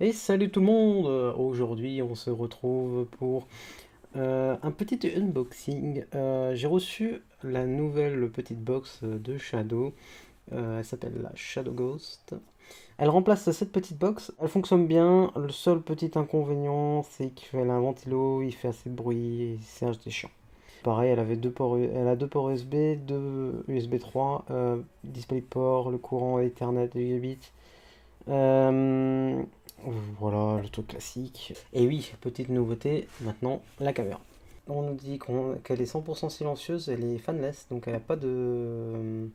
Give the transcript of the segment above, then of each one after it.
Et salut tout le monde! Aujourd'hui, on se retrouve pour un petit unboxing. J'ai reçu la nouvelle petite box de Shadow. Elle s'appelle la Shadow Ghost. Elle remplace cette petite box. Elle fonctionne bien. Le seul petit inconvénient, c'est qu'elle a un ventilo, il fait assez de bruit, et c'est chiant. Pareil, elle a deux ports USB, deux USB 3, DisplayPort, le courant Ethernet 2 gigabits. Euh, voilà, le truc classique. Et oui, petite nouveauté, maintenant, la caméra. On nous dit qu'elle est 100% silencieuse, elle est fanless, donc elle n'a pas de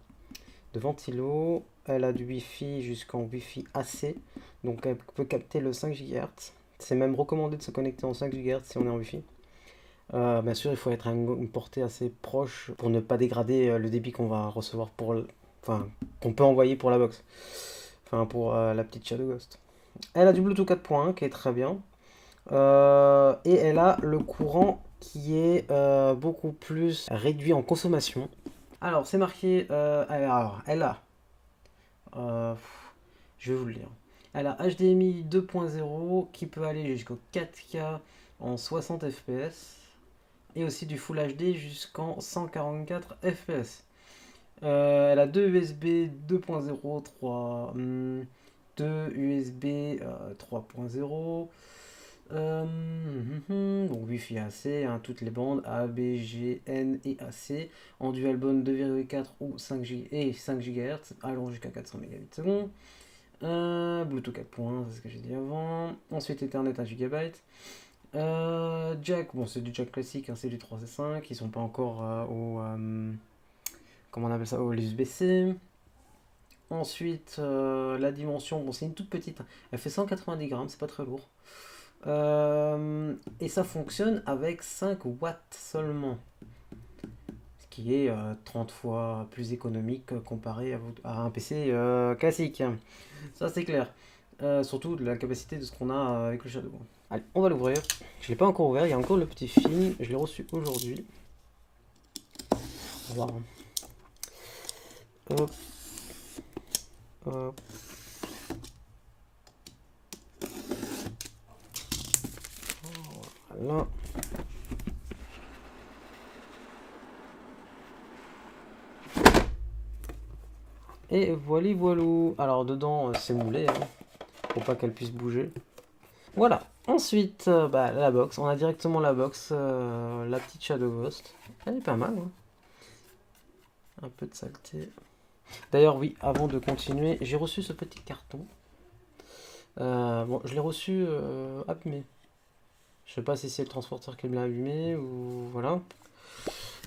ventilo. Elle a du Wi-Fi jusqu'en Wi-Fi AC, donc elle peut capter le 5 GHz. C'est même recommandé de se connecter en 5 GHz si on est en Wi-Fi. Bien sûr, il faut être à une portée assez proche pour ne pas dégrader le débit qu'on va recevoir enfin, qu'on peut envoyer pour la box. Enfin, pour la petite Shadow Ghost. Elle a du Bluetooth 4.1 qui est très bien. Et elle a le courant qui est beaucoup plus réduit en consommation. Alors, c'est marqué. Elle a. euh, je vais vous le lire. Elle a HDMI 2.0 qui peut aller jusqu'au 4K en 60 fps. Et aussi du Full HD jusqu'en 144 fps. Elle a deux USB 2.0, 3, 2 USB 3.0. Donc Wi-Fi AC, hein, toutes les bandes A, B, G, N et AC en dual band 2,4 ou 5 G et 5 GHz allant jusqu'à 400 Mbps. Bluetooth 4.1, c'est ce que j'ai dit avant. Ensuite Ethernet 1 GB. Jack, bon c'est du jack classique, hein, c'est du 3.5, ils sont pas encore comment on appelle ça, au USB-C. Ensuite, la dimension, bon, c'est une toute petite, hein. Elle fait 190 grammes, c'est pas très lourd. Et ça fonctionne avec 5 watts seulement, ce qui est 30 fois plus économique comparé à un PC classique. Ça, c'est clair. Surtout de la capacité de ce qu'on a avec le Shadow. Allez, on va l'ouvrir. Je l'ai pas encore ouvert, il y a encore le petit film. Je l'ai reçu aujourd'hui. On va voir. Hop, hop. Voilà. Et voilà, voilou. Alors dedans, c'est moulé, hein, pour pas qu'elle puisse bouger. Voilà. Ensuite, bah, la box. On a directement la box, la petite Shadow Ghost. Elle est pas mal, hein. Un peu de saleté. D'ailleurs, oui, avant de continuer, j'ai reçu ce petit carton. Bon, je l'ai reçu abîmé. Je sais pas si c'est le transporteur qui me l'a abîmé ou voilà.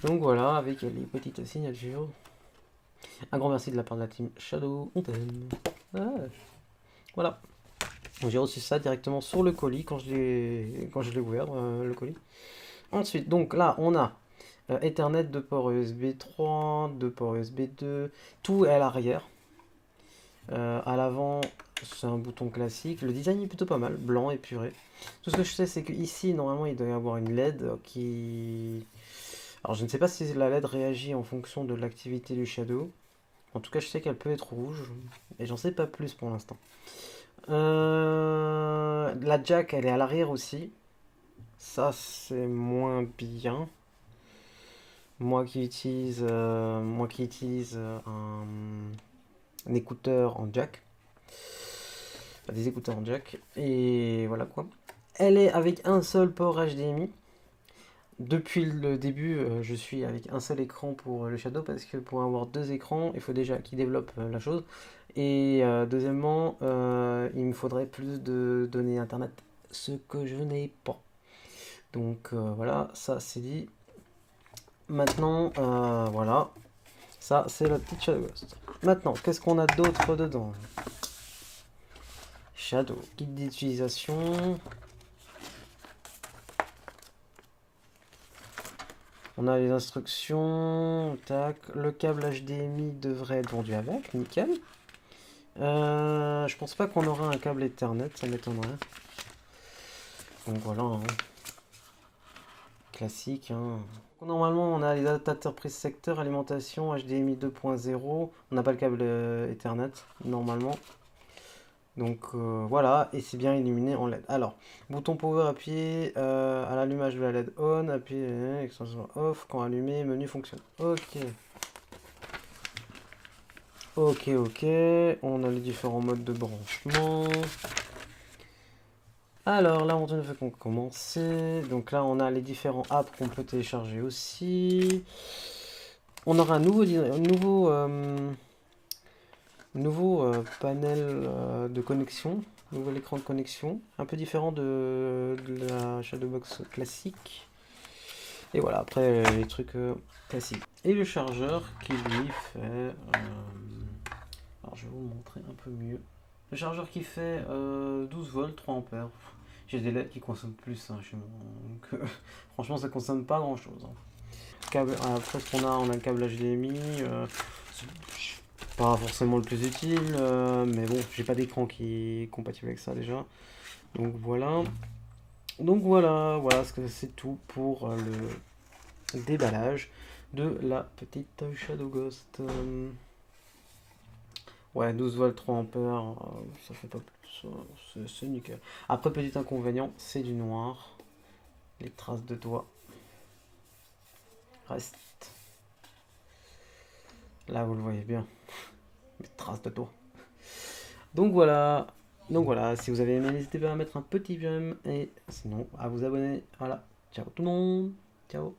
Donc voilà, avec les petites signatures. Un grand merci de la part de la team Shadow. On t'aime. Ah, voilà. J'ai reçu ça directement sur le colis quand je l'ai ouvert, le colis. Ensuite, donc là, on a Ethernet, 2 ports USB 3, 2 ports USB 2, tout est à l'arrière. À l'avant, c'est un bouton classique. Le design est plutôt pas mal, blanc épuré. Tout ce que je sais, c'est qu'ici, normalement, il doit y avoir une LED qui... Alors, je ne sais pas si la LED réagit en fonction de l'activité du Shadow. En tout cas, je sais qu'elle peut être rouge, et j'en sais pas plus pour l'instant. La jack, elle est à l'arrière aussi. Ça, c'est moins bien. Moi qui utilise un écouteur en jack. Enfin, des écouteurs en jack. Et voilà quoi. Elle est avec un seul port HDMI. Depuis le début, je suis avec un seul écran pour le Shadow parce que pour avoir deux écrans, il faut déjà qu'il développe la chose. Et deuxièmement, il me faudrait plus de données internet, ce que je n'ai pas. Donc voilà, ça c'est dit. Maintenant, voilà, ça c'est la petite Shadow Ghost. Maintenant, qu'est-ce qu'on a d'autre dedans? Shadow, guide d'utilisation. On a les instructions. Tac, le câble HDMI devrait être vendu avec, nickel. Je pense pas qu'on aura un câble Ethernet, ça m'étonnerait. Donc voilà, hein. Classique, hein. Normalement, on a les adaptateurs prise secteur, alimentation, HDMI 2.0. On n'a pas le câble Ethernet, normalement. Donc voilà, et c'est bien illuminé en LED. Alors, bouton power appuyé à l'allumage de la LED on, appuyé extension off, quand allumé, menu fonctionne. Ok. Ok, ok, on a les différents modes de branchement. Alors là, on ne fait qu'on commencer. Donc là, on a les différents apps qu'on peut télécharger aussi. On aura un nouveau panel de connexion, nouvel écran de connexion, un peu différent de la Shadowbox classique. Et voilà, après les trucs classiques. Et le chargeur qui lui fait... alors je vais vous montrer un peu mieux. Le chargeur qui fait 12 volts, 3 ampères. J'ai des LED qui consomment plus hein, chez moi. Donc, franchement, ça consomme pas grand chose. Hein. Après, ce qu'on a, on a le câble HDMI. C'est pas forcément le plus utile, mais bon, j'ai pas d'écran qui est compatible avec ça déjà. Donc voilà. Donc voilà ce que c'est tout pour le déballage de la petite Shadow Ghost. Ouais, 12 volts, 3 ampères, ça fait pas plus. C'est nickel. Après, petit inconvénient, c'est du noir. Les traces de doigts restent. Là, vous le voyez bien. Les traces de doigts. Donc voilà. Donc voilà, si vous avez aimé, n'hésitez pas à mettre un petit j'aime et sinon à vous abonner. Voilà. Ciao tout le monde. Ciao.